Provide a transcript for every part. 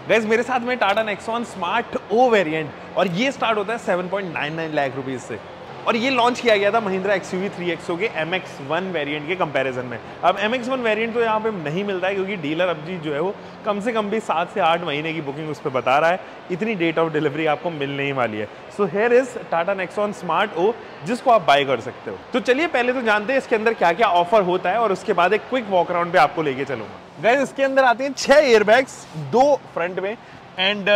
Guys मेरे साथ में Tata Nexon smart O variant और ये स्टार्ट होता है 7.99 लाख रुपीस से और ये लॉन्च किया गया था महिंद्रा XUV 3XO के MX-1 वेरिएंट के कंपैरिजन में। अब MX-1 वेरिएंट तो यहाँ पे नहीं मिलता है क्योंकि डीलर अब जी जो है वो कम से कम भी 7 से 8 महीने की बुकिंग उस पर बता रहा है, इतनी डेट ऑफ डिलीवरी आपको मिल नहीं वाली है। So here is Tata Nexon smart O जिसको आप बाय कर सकते हो। तो चलिए पहले तो जानते हैं इसके अंदर क्या क्या ऑफर होता है और उसके बाद एक क्विक वॉक अराउंड पे आपको लेके चलूंगा। गाइस इसके अंदर आते हैं 6 एयरबैग्स, 2 फ्रंट में एंड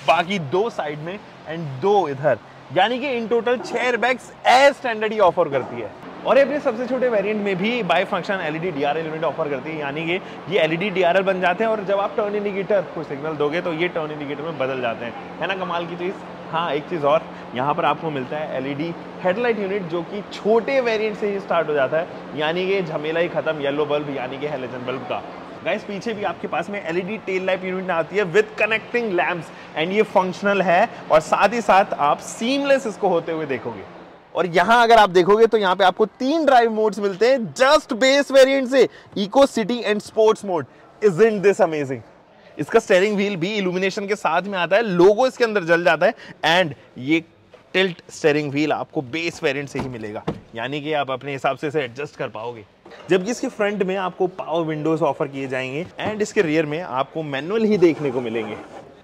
बाकी 2 साइड में एंड 2 इधर, यानी कि in total 6 airbags as standard ही ऑफर करती है। और ये अपने सबसे छोटे वेरिएंट में भी by function LED DRL unit offer करती है, यानी कि ये LED DRL बन जाते हैं और जब आप टर्न इंडिकेटर को सिग्नल दोगे तो ये टर्न इंडिकेटर में बदल जाते हैं। है ना कमाल की चीज़। हाँ एक चीज़ और, यहाँ पर आपको मिलता है LED हेडलाइट यूनिट जो कि छोटे वेरिएंट से ही स्टार्ट हो जाता है, यानी कि झमेला ही खत्म येलो बल्ब यानी कि हैलोजन बल्ब का। गाइस पीछे भी आपके पास में LED टेल लैंप यूनिट आती है विद कनेक्टिंग लैंप्स एंड ये फंक्शनल है और साथ ही साथ आप सीमलेस इसको होते हुए देखोगे। और यहाँ अगर आप देखोगे तो यहाँ पे आपको 3 ड्राइव मोड्स मिलते हैं जस्ट बेस वेरिएंट से, eco, city and sports mode. Isn't this amazing. इसका स्टीयरिंग व्हील भी इल्यूमिनेशन के साथ में आता है, लोगो इसके अंदर जल जाता है एंड ये टिल्ट स्टीयरिंग व्हील आपको बेस वेरिएंट से ही मिलेगा, यानी कि आप अपने हिसाब से इसे एडजस्ट कर पाओगे। जबकि इसके फ्रंट में आपको पावर विंडोज ऑफर किए जाएंगे एंड इसके रियर में आपको मैनुअल ही देखने को मिलेंगे।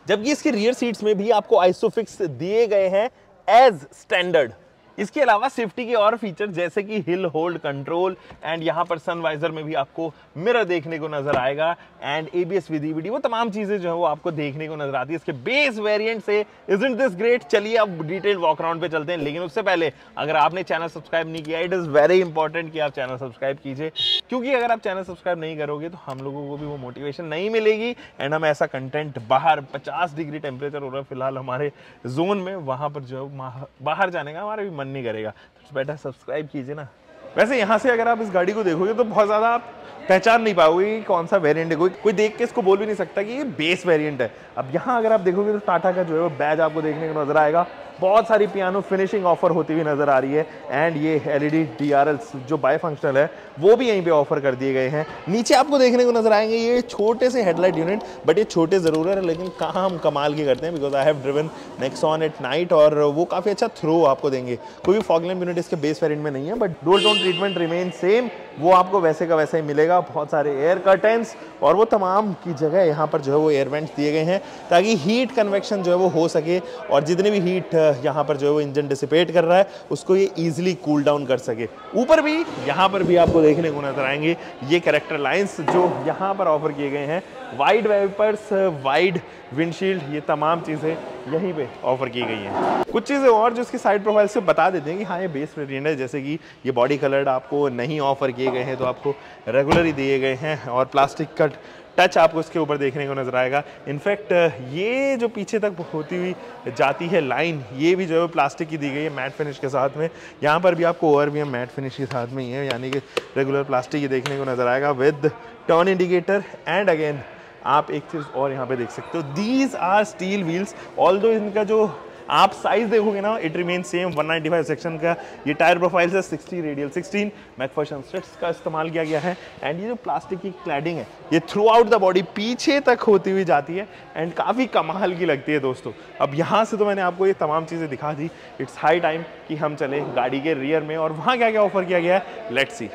जबकि इसके रियर सीट्स में भी आपको आइसोफिक्स दिए गए हैं एज स्टैंडर्ड। इसके अलावा सेफ्टी के और फीचर जैसे कि हिल होल्ड कंट्रोल एंड यहाँ पर सनवाइजर में भी आपको मिरर देखने को नजर आएगा एंड ABS विद EBD, वो तमाम चीजें जो है वो आपको देखने को नजर आती है इसके बेस वेरिएंट से। Isn't this great. चलिए अब डिटेल्ड वॉक अराउंड पे चलते हैं, लेकिन उससे पहले अगर आपने चैनल सब्सक्राइब नहीं किया, इट इज वेरी इंपॉर्टेंट कि आप चैनल सब्सक्राइब कीजिए, क्योंकि अगर आप चैनल सब्सक्राइब नहीं करोगे तो हम लोगों को भी वो मोटिवेशन नहीं मिलेगी एंड हम ऐसा कंटेंट बाहर 50 डिग्री टेम्परेचर हो रहा है फिलहाल हमारे जोन में, वहां पर जो बाहर जाने का हमारा भी मन नहीं करेगा, तो बेटा सब्सक्राइब कीजिए ना। वैसे यहाँ से अगर आप इस गाड़ी को देखोगे तो बहुत ज़्यादा आप पहचान नहीं पाओगे कि कौन सा वेरिएंट है, कोई देख के इसको बोल भी नहीं सकता कि ये बेस वेरिएंट है। अब यहाँ अगर आप देखोगे तो टाटा का जो है वो बैज आपको देखने को नजर आएगा, बहुत सारी पियानो फिनिशिंग ऑफर होती हुई नजर आ रही है एंड ये LED DRLs जो बाई फंक्शनल है वो भी यहीं पे ऑफर कर दिए गए हैं। नीचे आपको देखने को नजर आएंगे ये छोटे से हेडलाइट यूनिट, बट ये छोटे जरूर है लेकिन काम कमाल के करते हैं, because I have driven Nexon at night और वो काफ़ी अच्छा थ्रो आपको देंगे। कोई भी फॉग लैंप यूनिट इसके बेस वेरिएंट में नहीं है, but dual tone treatment remain same, वो आपको वैसे का वैसा ही मिलेगा। बहुत सारे एयर कर्टेंस और वो तमाम की जगह यहाँ पर जो है वो एयर वेंट्स दिए गए हैं ताकि हीट कन्वेक्शन जो है वो हो सके और जितनी भी हीट यहाँ पर जो है वो इंजन डिसिपेट कर रहा है उसको ये इजीली कूल डाउन कर सके। ऊपर भी यहाँ पर भी आपको देखने को नजर आएंगे ये कैरेक्टर लाइंस जो यहाँ पर ऑफर किए गए हैं, वाइड वाइपर्स, वाइड विंडशील्ड, ये तमाम चीज़ें यहीं पे ऑफर की गई हैं। कुछ चीज़ें और जो इसकी साइड प्रोफाइल से बता देते हैं कि हाँ ये बेस वेरिएंट है, जैसे कि ये बॉडी कलर्ड आपको नहीं ऑफर किए गए हैं, तो आपको रेगुलर ही दिए गए हैं और प्लास्टिक कट टच आपको इसके ऊपर देखने को नजर आएगा। इनफैक्ट ये जो पीछे तक होती हुई जाती है लाइन, ये भी जो है प्लास्टिक की दी गई है मैट फिनिश के साथ में। यहाँ पर भी आपको ORVM मैट फिनिश के साथ में ही है, यानी कि रेगुलर प्लास्टिक ही देखने को नजर आएगा with turn indicator and again आप एक चीज़ और यहाँ पे देख सकते हो, these are steel wheels. Although इनका जो आप साइज देखोगे ना इट रिमेन सेम, 195 सेक्शन का ये टायर प्रोफाइल है, 60 रेडियल 16 मैकफर्शन स्ट्रिप्स का इस्तेमाल किया गया है एंड ये जो प्लास्टिक की क्लैडिंग है ये थ्रू आउट द बॉडी पीछे तक होती हुई जाती है एंड काफ़ी कमाल की लगती है दोस्तों। अब यहाँ से तो मैंने आपको ये तमाम चीज़ें दिखा दी, इट्स हाई टाइम कि हम चले गाड़ी के रियर में और वहाँ क्या क्या ऑफर किया गया है, लेट्स सी।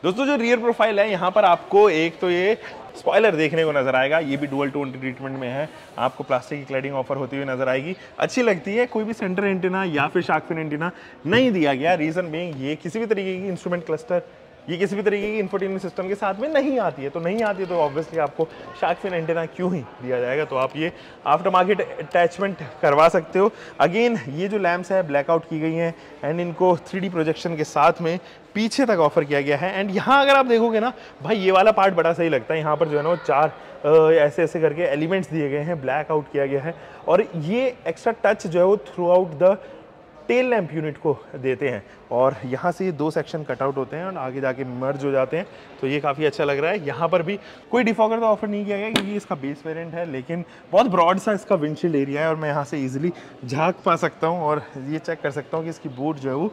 दोस्तों जो रियर प्रोफाइल है यहाँ पर आपको एक तो ये स्पॉइलर देखने को नजर आएगा, ये भी डुअल टोन ट्रीटमेंट में है, आपको प्लास्टिक की क्लैडिंग ऑफर होती हुई नजर आएगी, अच्छी लगती है। कोई भी सेंटर एंटीना या फिर शार्क फिन एंटीना नहीं दिया गया, रीजन बीइंग ये किसी भी तरीके की इंस्ट्रूमेंट क्लस्टर, ये किसी भी तरीके की इंफोटेनमेंट सिस्टम के साथ में नहीं आती है, तो नहीं आती है तो ऑब्वियसली आपको शार्क फिन एंटीना क्यों ही दिया जाएगा, तो आप ये आफ्टर मार्केट अटैचमेंट करवा सकते हो। अगेन ये जो लैम्प्स है ब्लैकआउट की गई हैं एंड इनको 3D प्रोजेक्शन के साथ में पीछे तक ऑफर किया गया है एंड यहाँ अगर आप देखोगे ना भाई ये वाला पार्ट बड़ा सही लगता है, यहाँ पर जो है ना 4 ऐसे ऐसे करके एलिमेंट्स दिए गए हैं, ब्लैक आउट किया गया है और ये एक्स्ट्रा टच जो है वो through out the tail lamp unit को देते हैं और यहाँ से ये 2 सेक्शन कटआउट होते हैं और आगे जाके मर्ज हो जाते हैं, तो ये काफ़ी अच्छा लग रहा है। यहाँ पर भी कोई डिफॉगर तो ऑफर नहीं किया गया क्योंकि इसका बेस वेरिएंट है, लेकिन बहुत ब्रॉड सा इसका विंडशील्ड एरिया है और मैं यहाँ से ईजिली झाँक पा सकता हूँ और ये चेक कर सकता हूँ कि इसकी बूट जो है वो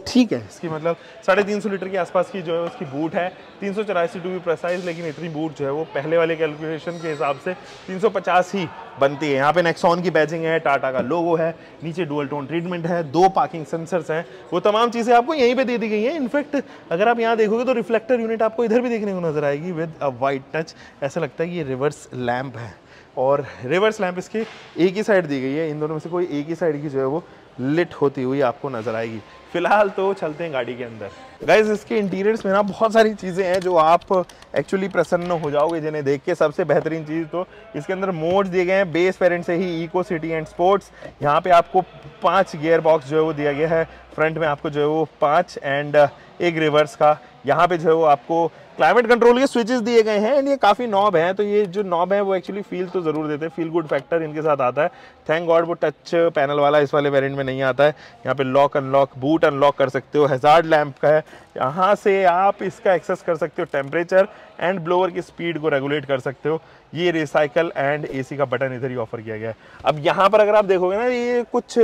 ठीक है। इसकी मतलब 350 लीटर के आसपास की जो है उसकी बूट है, 384 टू बी प्रेसाइज, लेकिन इतनी बूट जो है वो पहले वाले कैलकुलेशन के हिसाब से 350 ही बनती है। यहाँ पे नेक्सॉन की बैजिंग है, टाटा का लोगो है, नीचे डुअल टोन ट्रीटमेंट है, 2 पार्किंग सेंसर्स हैं, वो तमाम चीज़ें आपको यहीं पे दे दी गई हैं। इनफैक्ट अगर आप यहाँ देखोगे तो रिफ्लेक्टर यूनिट आपको इधर भी देखने को नजर आएगी विद अ वाइट टच। ऐसा लगता है कि ये रिवर्स लैंप है और रिवर्स लैंप इसके एक ही साइड दी गई है, इन दोनों में से कोई एक ही साइड की जो है वो लिट होती हुई आपको नजर आएगी। फिलहाल तो चलते हैं गाड़ी के अंदर। गाइज इसके इंटीरियर्स में ना बहुत सारी चीज़ें हैं जो आप एक्चुअली प्रसन्न हो जाओगे जिन्हें देख के। सबसे बेहतरीन चीज़ तो इसके अंदर मोड्स दिए गए हैं बेस वेरिएंट से ही, इको, सिटी एंड स्पोर्ट्स। यहाँ पे आपको 5 गियर बॉक्स जो है वो दिया गया है, फ्रंट में आपको जो है वो 5 एंड एक रिवर्स का। यहाँ पे जो है वो आपको क्लाइमेट कंट्रोल के स्विचेस दिए गए हैं एंड ये काफ़ी नॉब हैं, तो ये जो नॉब है वो एक्चुअली फील तो ज़रूर देते हैं, फील गुड फैक्टर इनके साथ आता है। थैंक गॉड वो टच पैनल वाला इस वाले वेरिएंट में नहीं आता है। यहाँ पे लॉक अनलॉक, बूट अनलॉक कर सकते हो, हैजार्ड लैंप का है, यहाँ से आप इसका एक्सेस कर सकते हो, टेम्परेचर एंड ब्लोअर की स्पीड को रेगुलेट कर सकते हो। ये रिसाइकल एंड एसी का बटन इधर ही ऑफर किया गया है। अब यहाँ पर अगर आप देखोगे ना, ये कुछ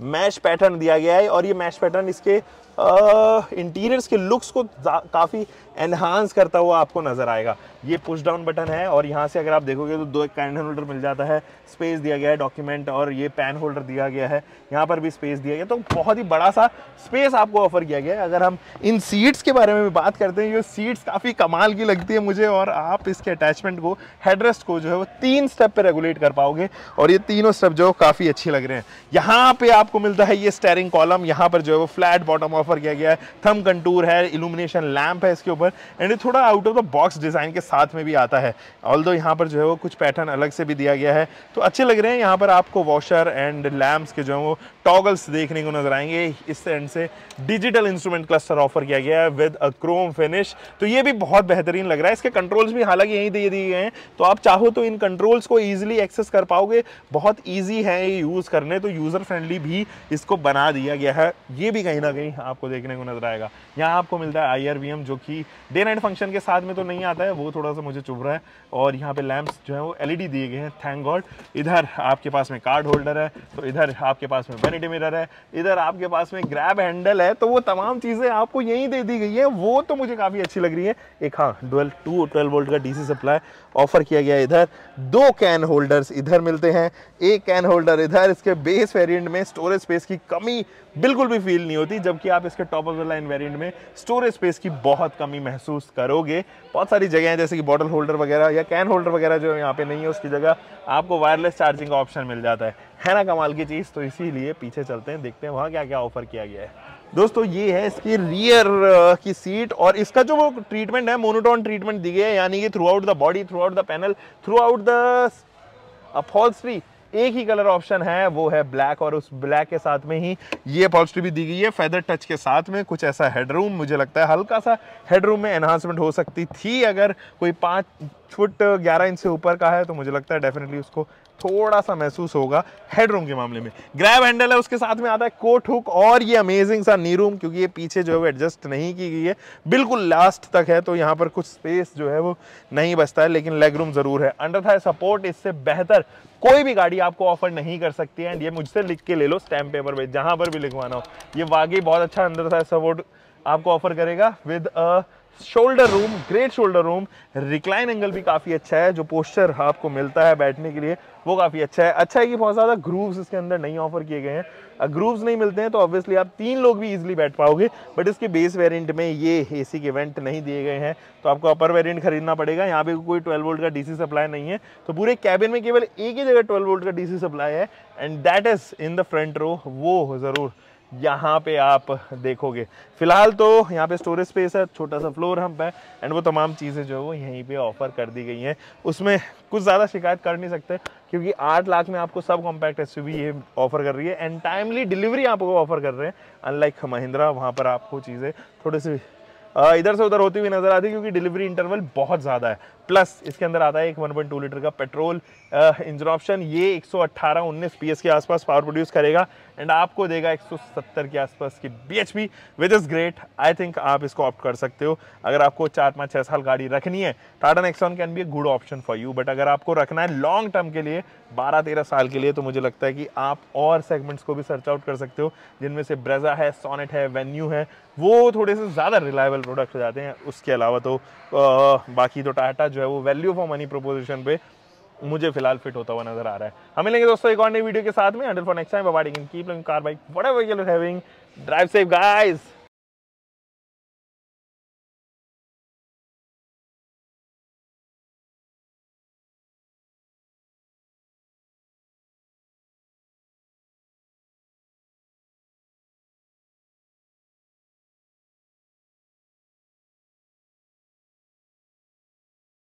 मैश पैटर्न दिया गया है और ये मैश पैटर्न इसके इंटीरियर्स के लुक्स को काफ़ी एनहांस करता हुआ आपको नजर आएगा। ये पुश डाउन बटन है और यहाँ से अगर आप देखोगे तो 2 कैन होल्डर मिल जाता है, स्पेस दिया गया है, डॉक्यूमेंट और ये पैन होल्डर दिया गया है, यहाँ पर भी स्पेस दिया गया, तो बहुत ही बड़ा सा स्पेस आपको ऑफर किया गया है। अगर हम इन सीट्स के बारे में भी बात करते हैं, ये सीट्स काफ़ी कमाल की लगती है मुझे और आप इसके अटैचमेंट को, हेडरेस्ट को जो है वो 3 स्टेप पे रेगुलेट कर पाओगे और ये तीनों स्टेप जो काफ़ी अच्छी लग रहे हैं। यहाँ पे आपको मिलता है ये स्टेयरिंग कॉलम, यहाँ पर जो है वो फ्लैट बॉटम ऑफर किया गया है, थंब कंटूर है, इल्यूमिनेशन लैंप है इसके ऊपर एंड ये थोड़ा out of the box design के साथ में भी आता है। ऑल्दो यहाँ पर जो है वो कुछ पैटर्न अलग से भी दिया गया है, तो अच्छे लग रहे हैं। यहाँ पर आपको वॉशर एंड लैंप्स के जो है वो टॉगल्स देखने को नजर आएंगे। इस एंड से डिजिटल इंस्ट्रूमेंट क्लस्टर ऑफर किया गया है विद अ क्रोम फिनिश, तो ये भी बहुत बेहतरीन लग रहा है। इसके कंट्रोल्स भी हालांकि यहीं दे दिए गए हैं, तो आप चाहो तो इन कंट्रोल्स को ईजिली एक्सेस कर पाओगे, बहुत ईजी है ये यूज करने, तो यूजर फ्रेंडली भी इसको बना दिया गया है। ये भी कहीं ना कहीं आपको देखने को नजर आएगा। यहाँ आपको मिलता है IRVM जो कि डे नाइट फंक्शन के साथ में तो नहीं आता है, वो थोड़ा सा मुझे चुभ रहा है। और यहाँ पे लैंप्स जो है वो LED दिए गए हैं, थैंक गॉड। इधर आपके पास में कार्ड होल्डर है, तो इधर आपके पास में वैनिटी मिरर है, इधर आपके पास में ग्रैब हैंडल है, तो वो तमाम चीज़ें आपको यहीं दे दी गई है, वो तो मुझे काफ़ी अच्छी लग रही है। एक हाँ 12 वोल्ट का DC सप्लाई ऑफर किया गया है। इधर 2 कैन होल्डर्स इधर मिलते हैं, एक कैन होल्डर इधर। इसके बेस वेरिएंट में स्टोरेज स्पेस की कमी बिल्कुल भी फील नहीं होती, जबकि आप इसके top of the line variant में स्टोरेज स्पेस की बहुत कमी महसूस करोगे। बहुत सारी जगह हैं जैसे कि बॉटल होल्डर वगैरह या कैन होल्डर वगैरह जो यहाँ पे नहीं है, उसकी जगह आपको वायरलेस चार्जिंग का ऑप्शन मिल जाता है ना कमाल की चीज़। तो इसीलिए पीछे चलते हैं, देखते हैं वहाँ क्या क्या ऑफर किया गया है। दोस्तों ये है इसकी रियर की सीट और इसका जो वो ट्रीटमेंट है, मोनोटोन ट्रीटमेंट दी गई है, यानी कि through out the body, through out the panel, through out the upholstery एक ही कलर ऑप्शन है, वो है ब्लैक। और उस ब्लैक के साथ में ही ये अपहोल्स्ट्री भी दी गई है फेदर टच के साथ में। कुछ ऐसा हेडरूम, मुझे लगता है हल्का सा हेडरूम में एनहांसमेंट हो सकती थी। अगर कोई 5 फुट 11 इंच से ऊपर का है तो मुझे लगता है डेफिनेटली उसको थोड़ा सा महसूस होगा हेडरूम के मामले में। ग्रैब हैंडल है, उसके साथ में आता है कोट हुक और ये अमेजिंग सा नी रूम, क्योंकि ये पीछे जो है वो एडजस्ट नहीं की गई है, बिल्कुल लास्ट तक है, तो यहाँ पर कुछ स्पेस जो है वो नहीं बचता है, लेकिन लेग रूम जरूर है। अंडर थाई सपोर्ट इससे बेहतर कोई भी गाड़ी आपको ऑफर नहीं कर सकती है एंड ये मुझसे लिख के ले लो स्टैम्प पेपर पे, जहां पर भी लिखवाना हो। ये वाकई बहुत अच्छा अंडर थाई सपोर्ट आपको ऑफर करेगा with a shoulder room, great shoulder room. Recline angle भी काफ़ी अच्छा है, जो पोस्चर आपको मिलता है बैठने के लिए वो काफ़ी अच्छा है। अच्छा है कि बहुत ज़्यादा ग्रूव्स इसके अंदर नहीं ऑफर किए गए हैं। ग्रूव्स नहीं मिलते हैं तो ऑब्वियसली आप 3 लोग भी इजीली बैठ पाओगे, बट इसके बेस वेरिएंट में ये एसी के वेंट नहीं दिए गए हैं, तो आपको अपर वेरिएंट खरीदना पड़ेगा। यहाँ पे कोई 12 वोल्ट का DC सप्लाई नहीं है, तो पूरे कैबिन में केवल एक ही जगह 12 वोल्ट का DC सप्लाई है and that is in the front row, वो ज़रूर यहाँ पे आप देखोगे। फिलहाल तो यहाँ पे स्टोरेज स्पेस है, छोटा सा फ्लोर हम्प है एंड वो तमाम चीज़ें जो है वो यहीं पे ऑफर कर दी गई हैं। उसमें कुछ ज़्यादा शिकायत कर नहीं सकते, क्योंकि 8 लाख में आपको सब कॉम्पैक्ट SUV ये ऑफर कर रही है एंड टाइमली डिलीवरी आपको ऑफर कर रहे हैं। अनलाइक महिंद्रा, वहाँ पर आपको चीज़ें थोड़ी सी इधर से उधर होती हुई नजर आती है, क्योंकि डिलीवरी इंटरवल बहुत ज़्यादा है। प्लस इसके अंदर आता है एक 1.2 लीटर का पेट्रोल इंजन ऑप्शन। ये 118-19 PS के आसपास पावर प्रोड्यूस करेगा एंड आपको देगा 170 के आसपास की bhp, which is great. I think आप इसको ऑप्ट कर सकते हो अगर आपको 4-5-6 साल गाड़ी रखनी है। Tata Nexon can be a good option for you, but अगर आपको रखना है लॉन्ग टर्म के लिए 12-13 साल के लिए, तो मुझे लगता है कि आप और सेगमेंट्स को भी सर्च आउट कर सकते हो, जिनमें से ब्रेजा है, सोनेट है, वेन्यू है, वो थोड़े से ज़्यादा रिलायबल प्रोडक्ट हो जाते हैं। उसके अलावा तो बाकी तो टाटा जो है वो वैल्यू फॉर मनी प्रोपोजिशन पे मुझे फिलहाल फिट होता हुआ नजर आ रहा है। हम मिलेंगे दोस्तों एक और नई वीडियो के साथ में। Until for next time, bye bye, keep loving car bike, whatever you are having, drive safe guys.